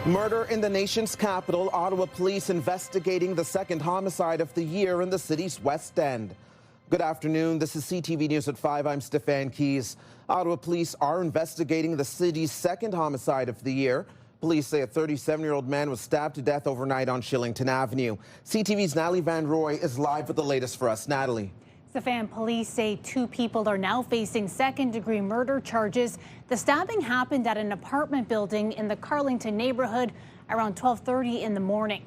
Murder in the nation's capital, Ottawa police investigating the second homicide of the year in the city's West End. Good afternoon, this is CTV News at 5. I'm Stefan. Ottawa police are investigating the city's second homicide of the year. Police say a 37-year-old man was stabbed to death overnight on Shillington Avenue. CTV's Natalie Van Roy is live with the latest for us. Natalie. Stefan, police say 2 people are now facing second-degree murder charges. The stabbing happened at an apartment building in the Carlington neighbourhood around 12:30 in the morning.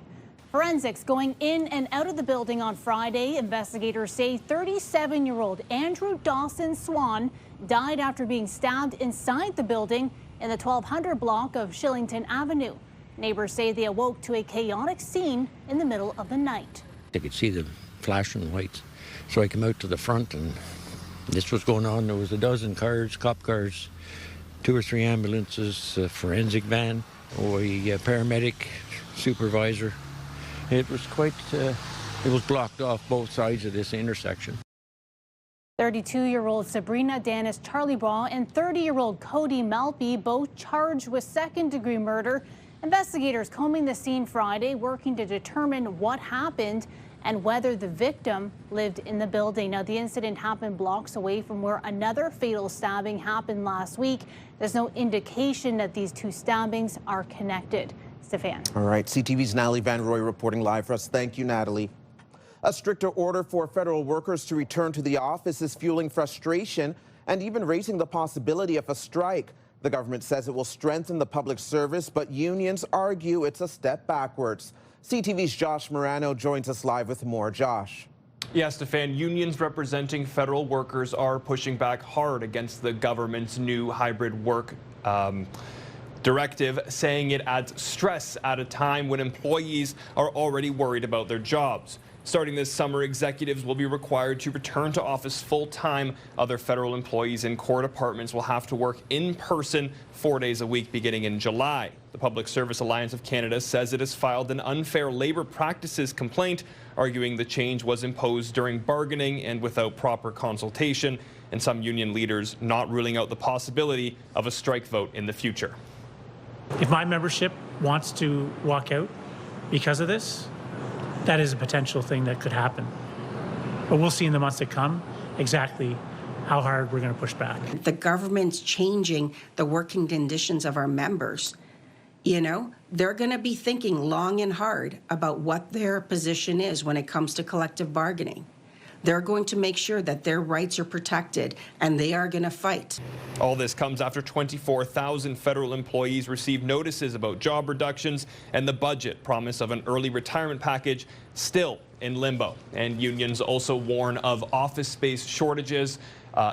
Forensics going in and out of the building on Friday. Investigators say 37-year-old Andrew Dawson Swan died after being stabbed inside the building in the 1200 block of Shillington Avenue. Neighbors say they awoke to a chaotic scene in the middle of the night. They could see the flashing lights. So I came out to the front and this was going on. There was a dozen cars, cop cars, 2 or 3 ambulances, a forensic van, a paramedic, supervisor. It was it was blocked off both sides of this intersection. 32-year-old Sabrina Dennis Charlebois and 30-year-old Cody Malpe both charged with second-degree murder. Investigators combing the scene Friday, working to determine what happened and whether the victim lived in the building. Now, the incident happened blocks away from where another fatal stabbing happened last week. There's no indication that these 2 stabbings are connected. Stefan. All right, CTV's Natalie Van Roy reporting live for us. Thank you, Natalie. A stricter order for federal workers to return to the office is fueling frustration and even raising the possibility of a strike. The government says it will strengthen the public service, but unions argue it's a step backwards. CTV's Josh Morano joins us live with more. Josh. Yes, Stefan, unions representing federal workers are pushing back hard against the government's new hybrid work directive, saying it adds stress at a time when employees are already worried about their jobs. Starting this summer, executives will be required to return to office full-time. Other federal employees in core departments will have to work in person 4 days a week beginning in July. The Public Service Alliance of Canada says it has filed an unfair labor practices complaint, arguing the change was imposed during bargaining and without proper consultation, and some union leaders not ruling out the possibility of a strike vote in the future. If my membership wants to walk out because of this, that is a potential thing that could happen. But we'll see in the months to come exactly how hard we're going to push back. The government's changing the working conditions of our members. You know, they're going to be thinking long and hard about what their position is when it comes to collective bargaining. They're going to make sure that their rights are protected, and they are going to fight. All this comes after 24,000 federal employees received notices about job reductions and the budget promise of an early retirement package still in limbo. And unions also warn of office space shortages,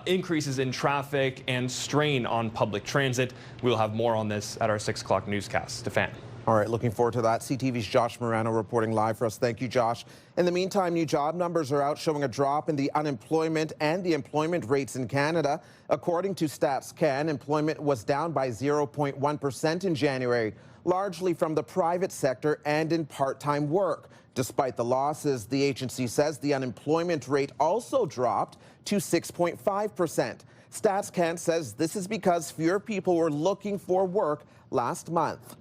increases in traffic, and strain on public transit. We'll have more on this at our 6 o'clock newscast. Stefan. All right, looking forward to that. CTV's Josh Morano reporting live for us. Thank you, Josh. In the meantime, new job numbers are out showing a drop in the unemployment and the employment rates in Canada. According to StatsCan, employment was down by 0.1% in January, largely from the private sector and in part-time work. Despite the losses, the agency says the unemployment rate also dropped to 6.5%. StatsCan says this is because fewer people were looking for work last month.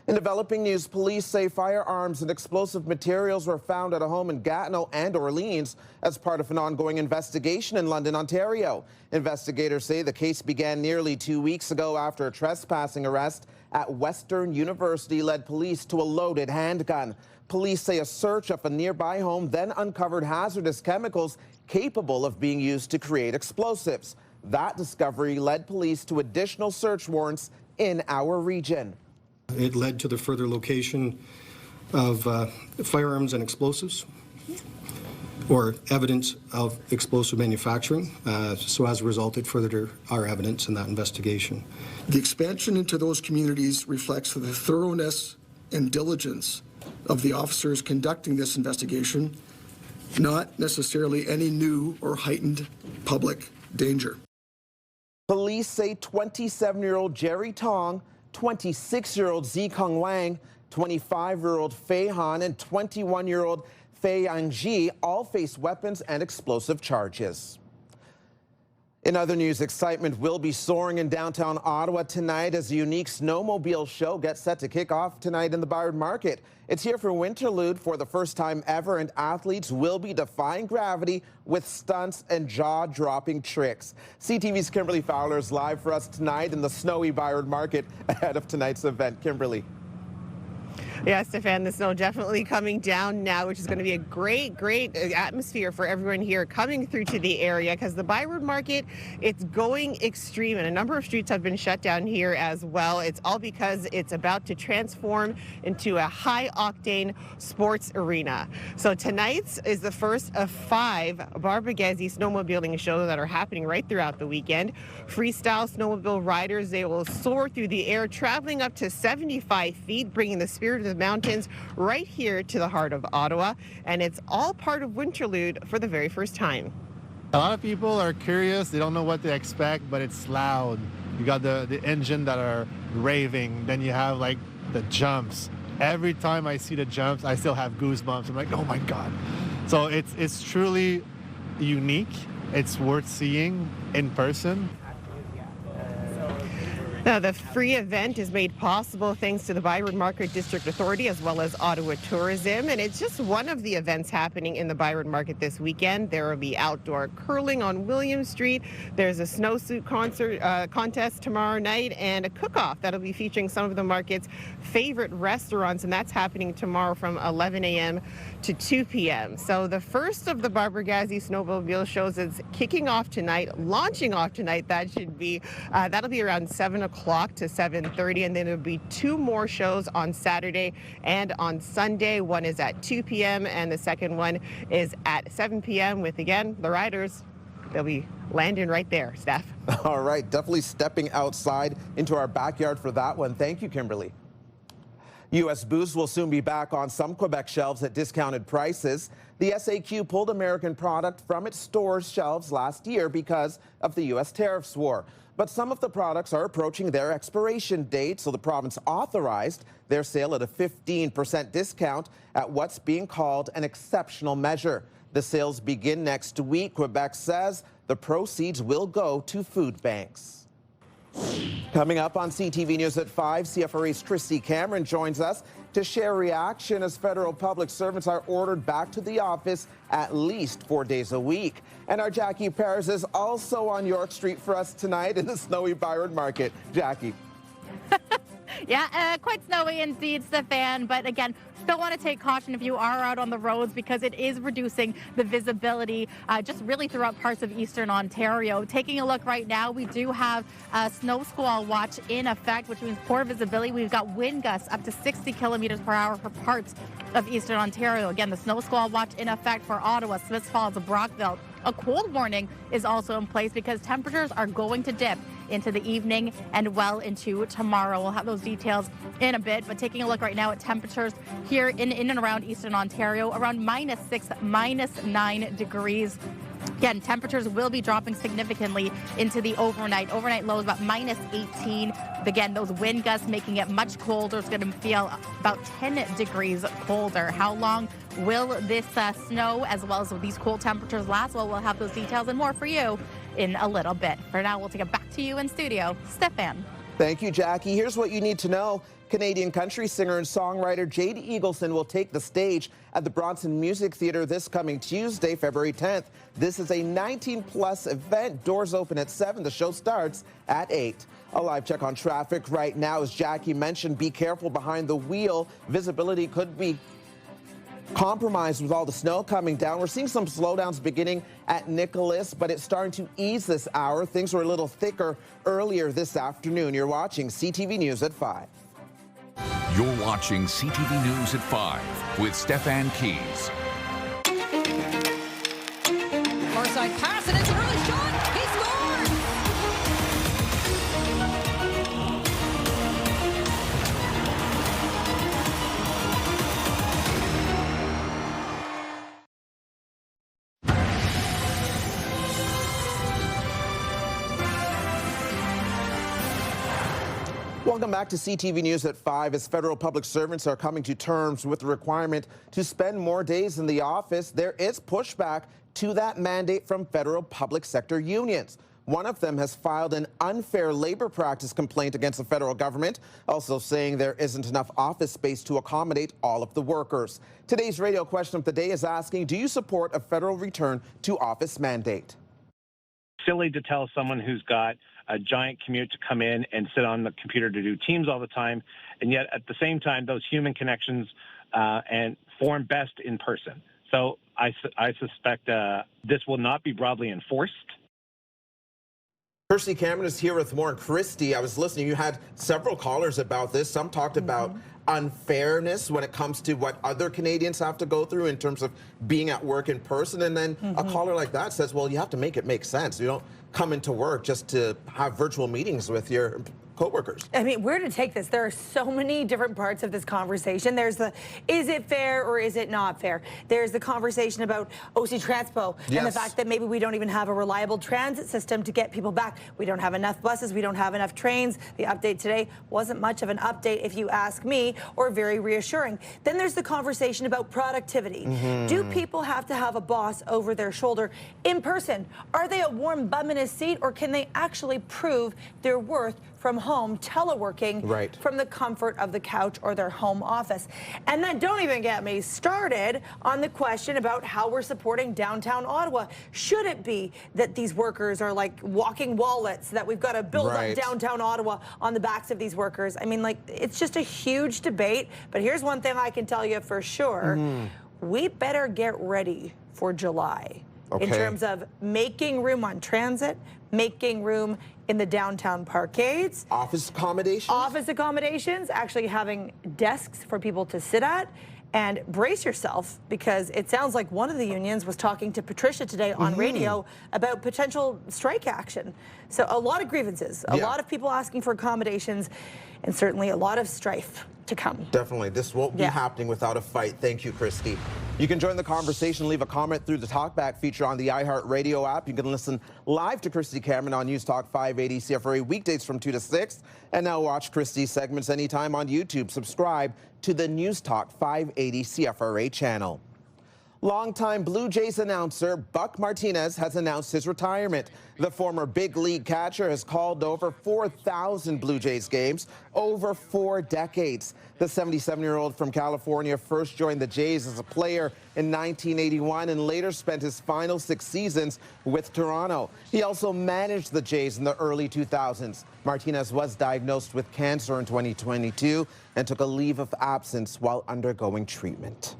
In developing news, police say firearms and explosive materials were found at a home in Gatineau and Orleans as part of an ongoing investigation in London, Ontario. Investigators say the case began nearly 2 weeks ago after a trespassing arrest at Western University led police to a loaded handgun. Police say a search of a nearby home then uncovered hazardous chemicals capable of being used to create explosives. That discovery led police to additional search warrants in our region. It led to the further location of firearms and explosives, or evidence of explosive manufacturing. So as a result, it furthered our evidence in that investigation. The expansion into those communities reflects the thoroughness and diligence of the officers conducting this investigation, not necessarily any new or heightened public danger. Police say 27-year-old Jerry Tong, 26-year-old Zikong Wang, 25-year-old Fei Han, and 21-year-old Fei Yangji all face weapons and explosive charges. In other news, excitement will be soaring in downtown Ottawa tonight as the unique snowmobile show gets set to kick off tonight in the Byward Market. It's here for Winterlude for the first time ever, and athletes will be defying gravity with stunts and jaw-dropping tricks. CTV's Kimberly Fowler is live for us tonight in the snowy Byward Market ahead of tonight's event. Kimberly. Yeah, Stefan, the snow definitely coming down now, which is going to be a great atmosphere for everyone here coming through to the area, because the Byward Market, it's going extreme, and a number of streets have been shut down here as well. It's all because it's about to transform into a high-octane sports arena. So tonight's is the first of 5 Barbagezi snowmobiling shows that are happening right throughout the weekend. Freestyle snowmobile riders, they will soar through the air, traveling up to 75 feet, bringing the spirit of the mountains right here to the heart of Ottawa, and it's all part of Winterlude for the very first time. A lot of people are curious, they don't know what to expect, but it's loud. You got the engine that are raving, then you have like the jumps. Every time I see the jumps, I still have goosebumps. I'm like, oh my God. So it's truly unique. It's worth seeing in person. Now, the free event is made possible thanks to the Byward Market District Authority as well as Ottawa Tourism, and it's just one of the events happening in the Byward Market this weekend. There will be outdoor curling on William Street. There's a snowsuit contest tomorrow night, and a cook-off that'll be featuring some of the market's favorite restaurants, and that's happening tomorrow from 11 a.m. to 2 p.m. So the first of the Barbagezi snowmobile shows is kicking off tonight, launching off tonight. That'll be around 7 o'clock to 7:30, and then there'll be 2 more shows on Saturday and on Sunday. One is at 2 p.m. and the second one is at 7 p.m. with, again, the riders. They'll be landing right there, Steph. All right, definitely stepping outside into our backyard for that one. Thank you, Kimberly. U.S. booze will soon be back on some Quebec shelves at discounted prices. The SAQ pulled American product from its store's shelves last year because of the U.S. tariffs war. But some of the products are approaching their expiration date, so the province authorized their sale at a 15% discount at what's being called an exceptional measure. The sales begin next week. Quebec says the proceeds will go to food banks. Coming up on CTV News at 5, CFRA's Christy Cameron joins us to share reaction as federal public servants are ordered back to the office at least 4 days a week. And our Jackie Pears is also on York Street for us tonight in the snowy Byward Market. Jackie. Yeah, quite snowy indeed, Stefan. But again, still want to take caution if you are out on the roads because it is reducing the visibility just really throughout parts of eastern Ontario. Taking a look right now, we do have a snow squall watch in effect, which means poor visibility. We've got wind gusts up to 60 kilometers per hour for parts of eastern Ontario. Again, the snow squall watch in effect for Ottawa, Smiths Falls, Brockville. A cold warning is also in place because temperatures are going to dip into the evening and well into tomorrow. We'll have those details in a bit, but taking a look right now at temperatures here in and around eastern Ontario, around -6, -9 degrees. Again, temperatures will be dropping significantly into the overnight. Overnight lows about -18. Again, those wind gusts making it much colder. It's going to feel about 10 degrees colder. How long will this snow as well as these cold temperatures last? Well, we'll have those details and more for you in a little bit. For now, we'll take it back to you in studio. Stefan. Thank you, Jackie. Here's what you need to know. Canadian country singer and songwriter Jade Eagleson will take the stage at the Bronson Music Theatre this coming Tuesday, February 10th. This is a 19-plus event. Doors open at 7. The show starts at 8. A live check on traffic right now. As Jackie mentioned, be careful behind the wheel. Visibility could be compromised with all the snow coming down. We're seeing some slowdowns beginning at Nicholas, but it's starting to ease this hour. Things were a little thicker earlier this afternoon. You're watching CTV News at 5. You're watching CTV News at 5 with Stefan Keys. Far side pass, and it's an early shot. He scores! Welcome back to CTV News at 5. As federal public servants are coming to terms with the requirement to spend more days in the office, there is pushback to that mandate from federal public sector unions. One of them has filed an unfair labor practice complaint against the federal government, also saying there isn't enough office space to accommodate all of the workers. Today's radio question of the day is asking, do you support a federal return to office mandate? Silly to tell someone who's got a giant commute to come in and sit on the computer to do Teams all the time, and yet at the same time, those human connections and form best in person. So I suspect this will not be broadly enforced. Kirsty Cameron is here with more. Christy, I was listening. You had several callers about this. Some talked about unfairness when it comes to what other Canadians have to go through in terms of being at work in person. And then a caller like that says, well, you have to make it make sense. You don't come into work just to have virtual meetings with your co-workers. I mean, where to take this? There are so many different parts of this conversation. There's the, is it fair or is it not fair? There's the conversation about OC Transpo and the fact that maybe we don't even have a reliable transit system to get people back. We don't have enough buses. We don't have enough trains. The update today wasn't much of an update, if you ask me, or very reassuring. Then there's the conversation about productivity. Do people have to have a boss over their shoulder in person? Are they a warm bum in a seat, or can they actually prove their worth from home, teleworking from the comfort of the couch or their home office? And then don't even get me started on the question about how we're supporting downtown Ottawa. Should it be that these workers are like walking wallets, that we've got to build up downtown Ottawa on the backs of these workers? I mean, like, it's just a huge debate. But here's one thing I can tell you for sure. We better get ready for July in terms of making room on transit, making room in the downtown parkades. Office accommodations? Office accommodations, actually having desks for people to sit at. And brace yourself, because it sounds like one of the unions was talking to Patricia today on radio about potential strike action. So a lot of grievances, a lot of people asking for accommodations, and certainly a lot of strife to come. Definitely. This won't be happening without a fight. Thank you, Christy. You can join the conversation, leave a comment through the Talkback feature on the iHeartRadio app. You can listen live to Christy Cameron on News Talk 580 CFRA weekdays from 2 to 6. And now watch Christy's segments anytime on YouTube. Subscribe to the News Talk 580 CFRA channel. Longtime Blue Jays announcer Buck Martinez has announced his retirement. The former big league catcher has called over 4,000 Blue Jays games over 4 decades. The 77-year-old from California first joined the Jays as a player in 1981 and later spent his final 6 seasons with Toronto. He also managed the Jays in the early 2000s. Martinez was diagnosed with cancer in 2022 and took a leave of absence while undergoing treatment.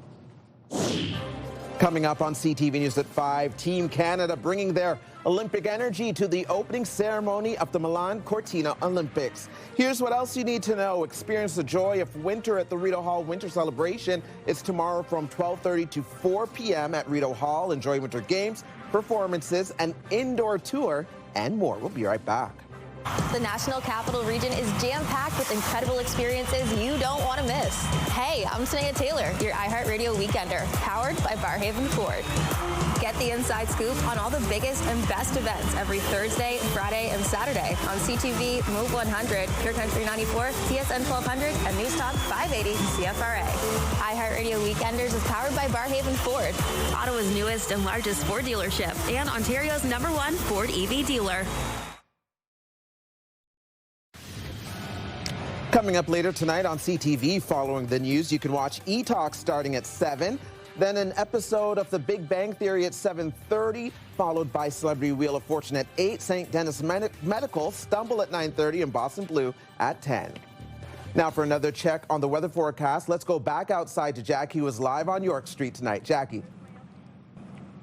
Coming up on CTV News at 5, Team Canada bringing their Olympic energy to the opening ceremony of the Milan Cortina Olympics. Here's what else you need to know. Experience the joy of winter at the Rideau Hall Winter Celebration. It's tomorrow from 12:30 to 4 p.m. at Rideau Hall. Enjoy winter games, performances, an indoor tour, and more. We'll be right back. The National Capital Region is jam-packed with incredible experiences you don't want to miss. Hey, I'm Sanaya Taylor, your iHeartRadio Weekender, powered by Barhaven Ford. Get the inside scoop on all the biggest and best events every Thursday, Friday, and Saturday on CTV, Move 100, Pure Country 94, TSN 1200, and News Talk 580 CFRA. iHeartRadio Weekenders is powered by Barhaven Ford, Ottawa's newest and largest Ford dealership, and Ontario's #1 Ford EV dealer. Coming up later tonight on CTV, following the news, you can watch E-Talk starting at 7, then an episode of The Big Bang Theory at 7:30, followed by Celebrity Wheel of Fortune at 8, St. Denis Medical, Stumble at 9:30, and Boston Blue at 10. Now for another check on the weather forecast, let's go back outside to Jackie, who is live on York Street tonight. Jackie.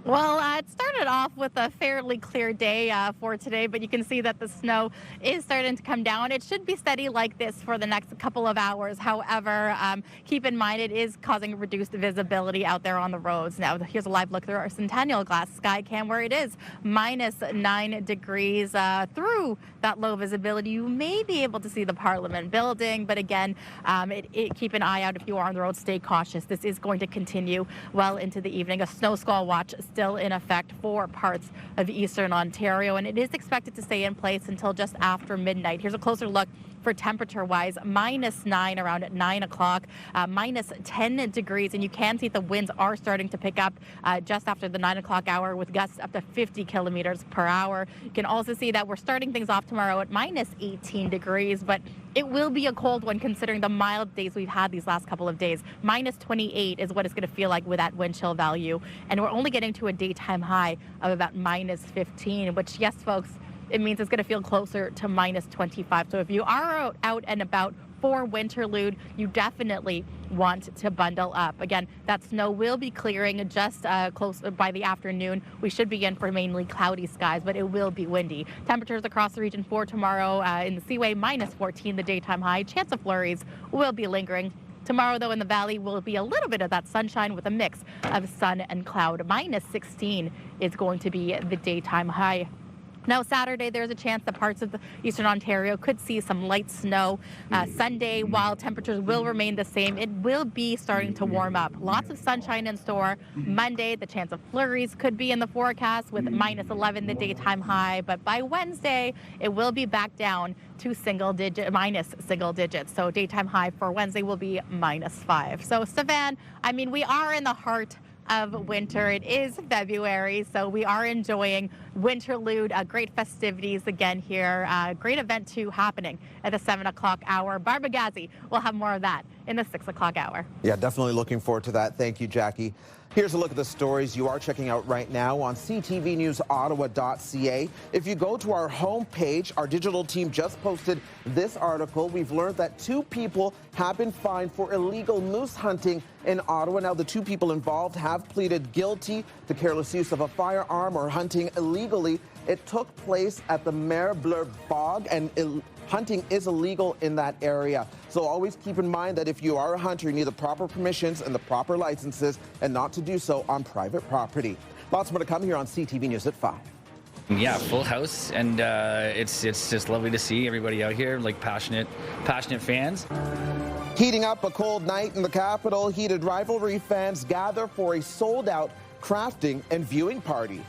Well, it started off with a fairly clear day for today, but you can see that the snow is starting to come down. It should be steady like this for the next couple of hours. However, keep in mind it is causing reduced visibility out there on the roads. Now, here's a live look through our Centennial Glass sky cam where it is -9 degrees through that low visibility. You may be able to see the Parliament building, but again, keep an eye out if you are on the road. Stay cautious. This is going to continue well into the evening. A snow squall watch still in effect for parts of eastern Ontario, and it is expected to stay in place until just after midnight. Here's a closer look for temperature-wise, -9 around 9 o'clock, -10 degrees, and you can see the winds are starting to pick up just after the 9 o'clock hour with gusts up to 50 kilometers per hour. You can also see that we're starting things off tomorrow at -18 degrees, but it will be a cold one considering the mild days we've had these last couple of days. -28 is what it's going to feel like with that wind chill value, and we're only getting to a daytime high of about -15, which, yes, folks, it means it's going to feel closer to -25. So if you are out and about for Winterlude, you definitely want to bundle up. Again, that snow will be clearing just close by the afternoon. We should be in for mainly cloudy skies, but it will be windy. Temperatures across the region for tomorrow in the Seaway, -14 the daytime high. Chance of flurries will be lingering. Tomorrow, though, in the valley will be a little bit of that sunshine with a mix of sun and cloud. -16 is going to be the daytime high. Now, Saturday, there's a chance that parts of the eastern Ontario could see some light snow. Sunday, while temperatures will remain the same, it will be starting to warm up. Lots of sunshine in store. Monday, the chance of flurries could be in the forecast with -11 the daytime high. But by Wednesday, it will be back down to minus single digits. So daytime high for Wednesday will be -5. So, Stefan, I mean, we are in the heart of winter. It is February, so we are enjoying Winterlude. Great festivities again here. Great event too happening at the 7 o'clock hour. Barbagazi will have more of that in the 6 o'clock hour. Yeah, definitely looking forward to that. Thank you, Jackie. Here's a look at the stories you are checking out right now on ctvnewsottawa.ca. If you go to our homepage, our digital team just posted this article. We've learned that 2 people have been fined for illegal moose hunting in Ottawa. Now, the 2 people involved have pleaded guilty to careless use of a firearm or hunting illegally. It took place at the Mare Bleu Bog, and hunting is illegal in that area. So always keep in mind that if you are a hunter, you need the proper permissions and the proper licenses, and not to do so on private property. Lots more to come here on CTV News at 5. Yeah, full house, and it's just lovely to see everybody out here, like passionate fans. Heating up a cold night in the capital, heated rivalry fans gather for a sold-out crafting and viewing party.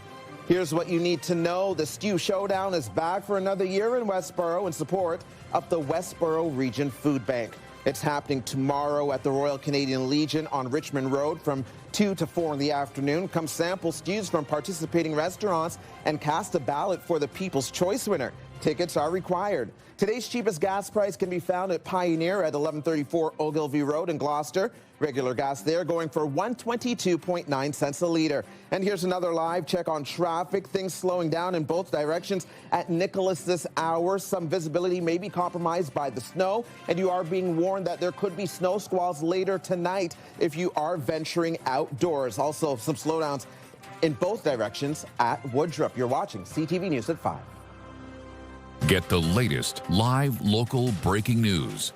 Here's what you need to know. The Stew Showdown is back for another year in Westboro in support of the Westboro Region Food Bank. It's happening tomorrow at the Royal Canadian Legion on Richmond Road from 2 to 4 in the afternoon. Come sample stews from participating restaurants and cast a ballot for the People's Choice winner. Tickets are required. Today's cheapest gas price can be found at Pioneer at 1134 Ogilvie Road in Gloucester. Regular gas there going for 122.9 cents a litre. And here's another live check on traffic. Things slowing down in both directions at Nicholas this hour. Some visibility may be compromised by the snow, and you are being warned that there could be snow squalls later tonight if you are venturing outdoors. Also, some slowdowns in both directions at Woodrup. You're watching CTV News at 5. Get the latest live local breaking news.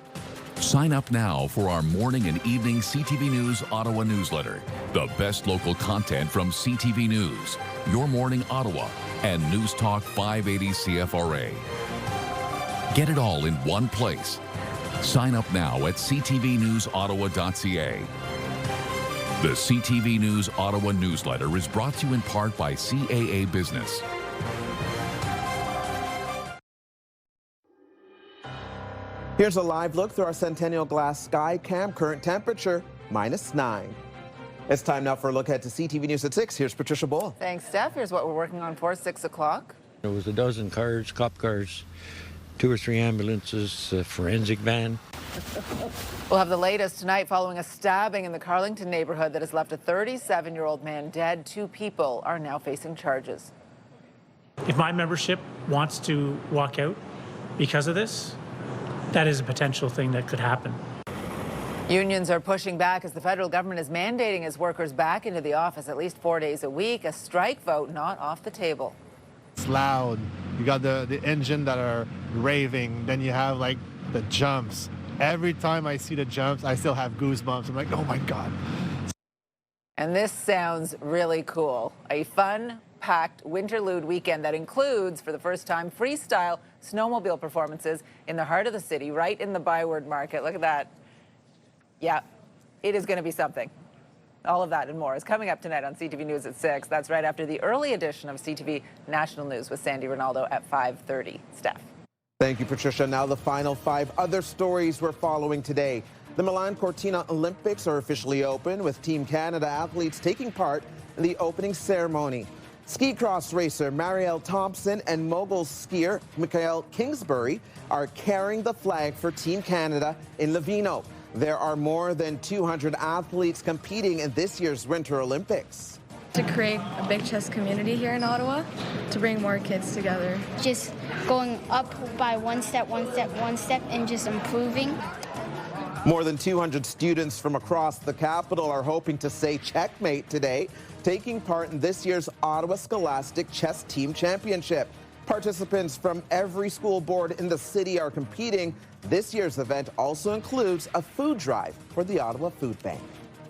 Sign up now for our morning and evening CTV News Ottawa newsletter. The best local content from CTV News, Your Morning Ottawa, and News Talk 580 CFRA. Get it all in one place. Sign up now at ctvnewsottawa.ca. The CTV News Ottawa newsletter is brought to you in part by CAA Business. Here's a live look through our Centennial Glass Sky Cam. Current temperature, -9. It's time now for a look ahead to CTV News at 6. Here's Patricia Bull. Thanks, Steph. Here's what we're working on for 6 o'clock. There was a dozen cars, cop cars, 2 or 3 ambulances, a forensic van. We'll have the latest tonight following a stabbing in the Carlington neighbourhood that has left a 37-year-old man dead. 2 people are now facing charges. If my membership wants to walk out because of this, that is a potential thing that could happen. Unions are pushing back as the federal government is mandating its workers back into the office at least 4 days a week. A strike vote not off the table. It's loud. You got the engine that are raving. Then you have like the jumps. Every time I see the jumps, I still have goosebumps. I'm like, oh my God. And this sounds really cool. A fun-packed Winterlude weekend that includes, for the first time, freestyle snowmobile performances in the heart of the city, right in the Byward Market. Look at that. Yeah, it is going to be something. All of that and more is coming up tonight on CTV News at 6. That's right after the early edition of CTV National News with Sandy Ronaldo at 5:30. Steph. Thank you, Patricia. Now the final 5 other stories we're following today. The Milan Cortina Olympics are officially open, with Team Canada athletes taking part in the opening ceremony. Ski cross racer Marielle Thompson and mogul skier Michael Kingsbury are carrying the flag for Team Canada in Lavino. There are more than 200 athletes competing in this year's Winter Olympics. To create a big chess community here in Ottawa, to bring more kids together. Just going up by one step, and just improving. More than 200 students from across the capital are hoping to say checkmate today, taking part in this year's Ottawa Scholastic Chess Team Championship. Participants from every school board in the city are competing. This year's event also includes a food drive for the Ottawa Food Bank.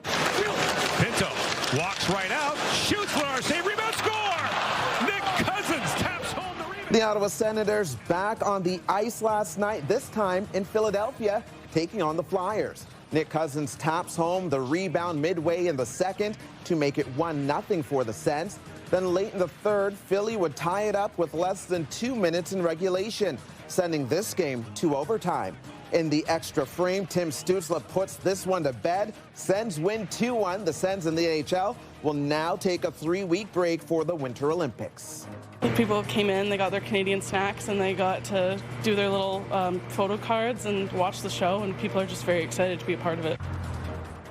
Pinto walks right out, shoots for our save, rebound, score! Nick Cousins taps home the rebound. The Ottawa Senators back on the ice last night, this time in Philadelphia, taking on the Flyers. Nick Cousins taps home the rebound midway in the second to make it 1-0 for the Sens. Then late in the third, Philly would tie it up with less than 2 minutes in regulation, sending this game to overtime. In the extra frame, Tim Stützle puts this one to bed. Sens win 2-1. The Sens in the NHL will now take a 3-week break for the Winter Olympics. People came in, they got their Canadian snacks, and they got to do their little photo cards and watch the show, and people are just very excited to be a part of it.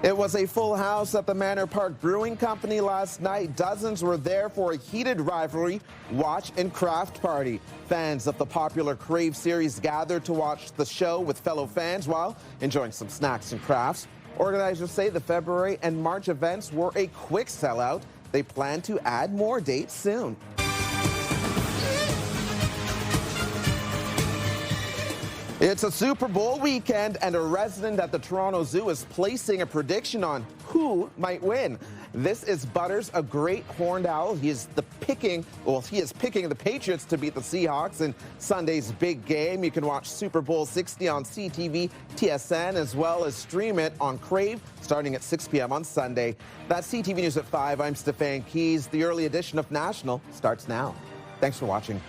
It was a full house at the Manor Park Brewing Company last night. Dozens were there for a heated rivalry, watch, and craft party. Fans of the popular Crave series gathered to watch the show with fellow fans while enjoying some snacks and crafts. Organizers say the February and March events were a quick sellout. They plan to add more dates soon. It's a Super Bowl weekend, and a resident at the Toronto Zoo is placing a prediction on who might win. This is Butters, a great horned owl. He is picking the Patriots to beat the Seahawks in Sunday's big game. You can watch Super Bowl 60 on CTV, TSN, as well as stream it on Crave starting at 6 p.m. on Sunday. That's CTV News at 5. I'm Stefan Keys. The early edition of National starts now. Thanks for watching.